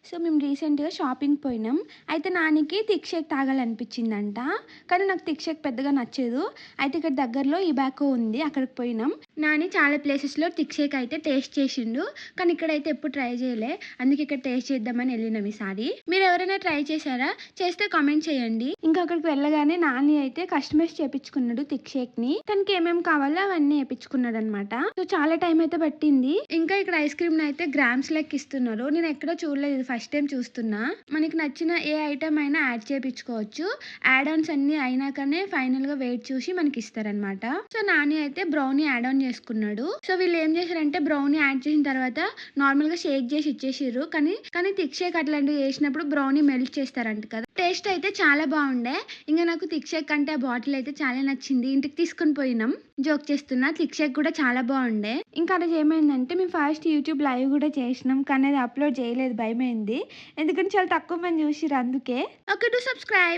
So మేము రీసెంట్‌గా షాపింగ్‌కి పోయినాం. అయితే నానికి థిక్ షేక్ తాగాలనిపించిందంట. కానీ నాకు థిక్ షేక్ పెద్దగా నచ్చదు. అయితే ఇక్కడ దగ్గరలో ఇబాకో ఉంది. అక్కడికి పోయినాం. నాని చాలా ప్లేసెస్‌లో థిక్ షేక్ అయితే టేస్ట్ చేసిండు. కానీ ఇక్కడైతే ఎప్పుడు ట్రై చేయలే. అందుకే ఇక్కడ టేస్ట్ చేద్దామని ఎళ్ళినాం ఈసారి. మీరెవరైనా ట్రై చేశారా? చేస్తే కామెంట్ చేయండి. ఇంకా అక్కడికి వెళ్ళగానే నాని అయితే కస్టమైజ్ చేపించుకున్నాడు థిక్ షేక్‌ని. తనకి ఏమేం కావాలో అవన్నీ ఏపించుకున్నాడనమాట. సో చాలా టైం అయితే పట్టింది. ఇంకా ఇక్కడ ఐస్ క్రీమ్‌ని అయితే గ్రామ్స్ లెక్క ఇస్తున్నారు. నేను ఎక్కడా చూడలేదు. ఇది ఫస్ట్ టైం చూస్తున్నా. మనకి నచ్చిన ఏ ఐటెమ్ అయినా యాడ్ చేపించుకోవచ్చు. యాడ్ ఆన్స్ అన్నీ అయినాకనే ఫైనల్‌గా వెయిట్ చూసి మనకి ఇస్తారనమాట. సో నాని అయితే బ్రౌనీ యాడ్ ఆన్ చేసుకున్నాడు. సో వీళ్ళు ఏం చేశారంటే బ్రౌనీ యాడ్ చేసిన తర్వాత నార్మల్‌గా షేక్ చేసి ఇచ్చేసిర్రు. కానీ థిక్ షేక్ అట్లాంటివి చేసినప్పుడు బ్రౌనీ మెల్ట్ చేస్తారంట కదా! టేస్ట్ అయితే చాలా బాగుండే. ఇంకా నాకు థిక్ షేక్ అంటే ఆ బాటిల్ అయితే చాలా నచ్చింది. ఇంటికి తీసుకొని పోయినాం. జోక్ చేస్తున్నా. థిక్ షేక్ కూడా చాలా బాగుండే. ఇంకా ఆ రోజు ఏమైందంటే మేము ఫస్ట్ యూట్యూబ్ లైవ్ కూడా చేసినాం. కానీ అది అప్లోడ్ చేయలేదు భయమైంది. ఎందుకంటే చాలా తక్కువ మంది చూసిర్రు అందుకే. Okay to subscribe.